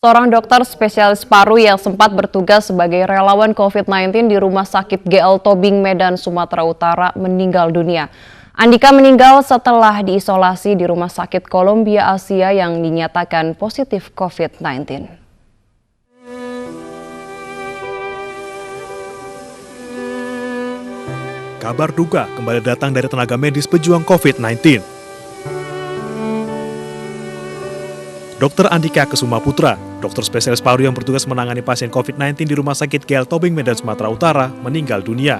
Seorang dokter spesialis paru yang sempat bertugas sebagai relawan COVID-19 di Rumah Sakit GL Tobing, Medan, Sumatera Utara meninggal dunia. Andika meninggal setelah diisolasi di Rumah Sakit Columbia Asia yang dinyatakan positif COVID-19. Kabar duka kembali datang dari tenaga medis pejuang COVID-19. Dr. Andika Kesuma Putra, dokter spesialis paru yang bertugas menangani pasien COVID-19 di Rumah Sakit GL Tobing, Medan, Sumatera Utara, meninggal dunia.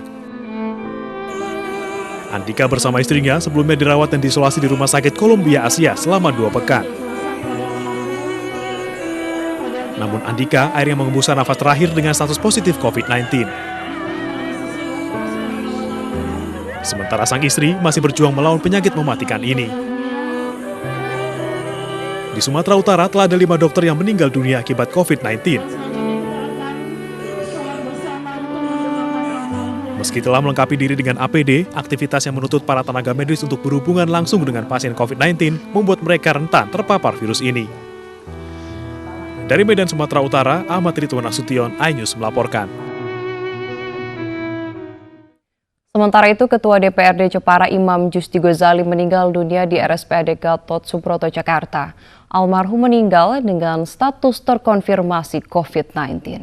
Andika bersama istrinya sebelumnya dirawat dan diisolasi di Rumah Sakit Columbia Asia selama 2 pekan. Namun Andika akhirnya mengembuskan nafas terakhir dengan status positif COVID-19. Sementara sang istri masih berjuang melawan penyakit mematikan ini. Di Sumatera Utara telah ada 5 dokter yang meninggal dunia akibat COVID-19. Meski telah melengkapi diri dengan APD, aktivitas yang menuntut para tenaga medis untuk berhubungan langsung dengan pasien COVID-19 membuat mereka rentan terpapar virus ini. Dari Medan, Sumatera Utara, Ahmad Ridwan Nasution, iNews melaporkan. Sementara itu, Ketua DPRD Jepara Imam Jusdi Gozali meninggal dunia di RSPAD Gatot Subroto, Jakarta. Almarhum meninggal dengan status terkonfirmasi COVID-19.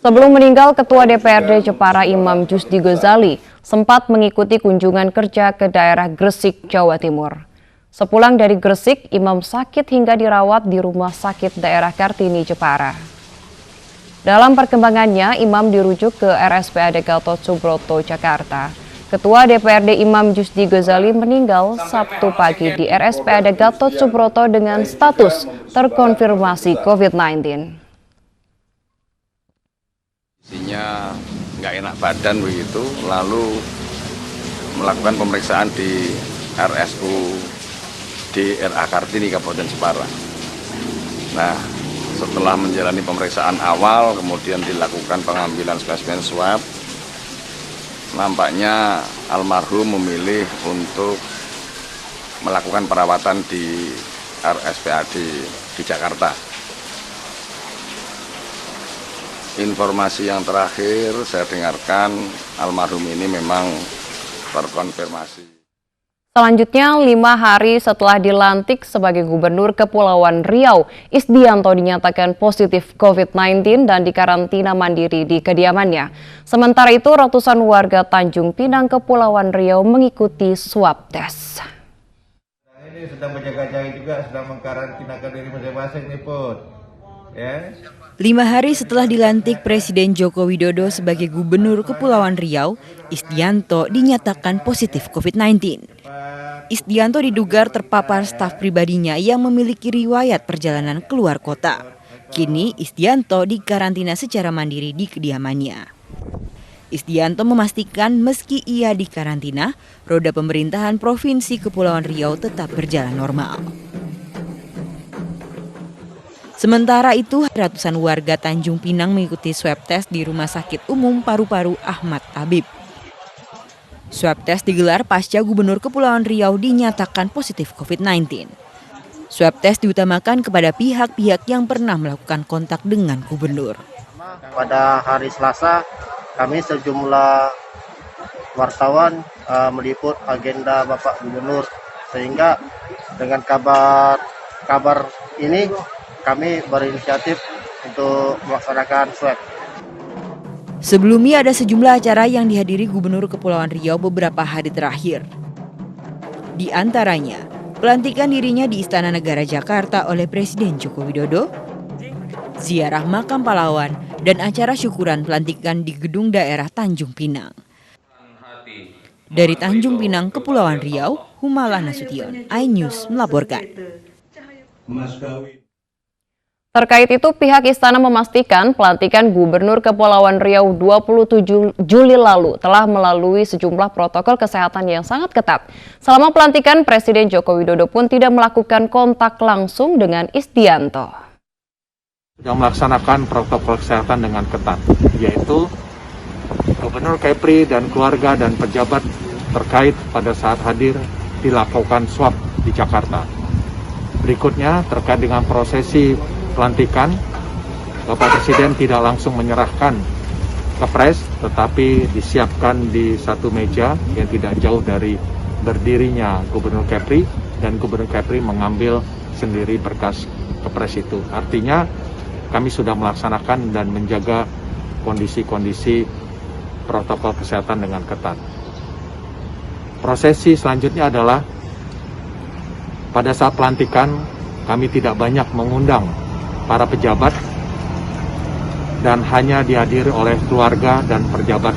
Sebelum meninggal, Ketua DPRD Jepara Imam Jusdi Gozali sempat mengikuti kunjungan kerja ke daerah Gresik, Jawa Timur. Sepulang dari Gresik, Imam sakit hingga dirawat di Rumah Sakit Daerah Kartini, Jepara. Dalam perkembangannya, Imam dirujuk ke RSPAD Gatot Subroto, Jakarta. Ketua DPRD Imam Jusdi Gozali meninggal Sabtu pagi di RSPAD Gatot Subroto dengan status terkonfirmasi COVID-19. Isinya nggak enak badan begitu, lalu melakukan pemeriksaan di RSU DRA Kartini, Kabupaten Jepara. Nah, setelah menjalani pemeriksaan awal, kemudian dilakukan pengambilan spesimen swab, nampaknya almarhum memilih untuk melakukan perawatan di RSPAD di Jakarta. Informasi yang terakhir saya dengarkan, almarhum ini memang terkonfirmasi. Selanjutnya, 5 hari setelah dilantik sebagai Gubernur Kepulauan Riau, Isdianto dinyatakan positif COVID-19 dan dikarantina mandiri di kediamannya. Sementara itu, ratusan warga Tanjung Pinang, Kepulauan Riau mengikuti swab tes. Ini sedang menjaga jarak juga, sedang mengkarantinakan diri masing-masing nih, Put. Ya. 5 hari setelah dilantik Presiden Joko Widodo sebagai Gubernur Kepulauan Riau, Isdianto dinyatakan positif COVID-19. Isdianto diduga terpapar staf pribadinya yang memiliki riwayat perjalanan keluar kota. Kini Isdianto dikarantina secara mandiri di kediamannya. Isdianto memastikan meski ia dikarantina, roda pemerintahan Provinsi Kepulauan Riau tetap berjalan normal. Sementara itu, ratusan warga Tanjung Pinang mengikuti swab test di Rumah Sakit Umum Paru-Paru Ahmad Tabib. Swab test digelar pasca Gubernur Kepulauan Riau dinyatakan positif COVID-19. Swab test diutamakan kepada pihak-pihak yang pernah melakukan kontak dengan gubernur. Pada hari Selasa, kami sejumlah wartawan meliput agenda Bapak Gubernur, sehingga dengan kabar ini kami berinisiatif untuk melaksanakan swab. Sebelumnya ada sejumlah acara yang dihadiri Gubernur Kepulauan Riau beberapa hari terakhir. Di antaranya, pelantikan dirinya di Istana Negara Jakarta oleh Presiden Joko Widodo, ziarah makam pahlawan, dan acara syukuran pelantikan di Gedung Daerah Tanjung Pinang. Dari Tanjung Pinang, Kepulauan Riau, Humalah Nasution, iNews melaporkan. Terkait itu, pihak istana memastikan pelantikan Gubernur Kepulauan Riau 27 Juli lalu telah melalui sejumlah protokol kesehatan yang sangat ketat. Selama pelantikan, Presiden Joko Widodo pun tidak melakukan kontak langsung dengan Isdianto. Sudah melaksanakan protokol kesehatan dengan ketat, yaitu Gubernur Kepri dan keluarga dan pejabat terkait pada saat hadir dilakukan swab di Jakarta. Berikutnya terkait dengan prosesi pelantikan, Bapak Presiden tidak langsung menyerahkan kepres, tetapi disiapkan di satu meja yang tidak jauh dari berdirinya Gubernur Kepri, dan Gubernur Kepri mengambil sendiri berkas kepres itu. Artinya kami sudah melaksanakan dan menjaga kondisi-kondisi protokol kesehatan dengan ketat. Prosesi selanjutnya adalah pada saat pelantikan kami tidak banyak mengundang para pejabat dan hanya dihadiri oleh keluarga dan pejabat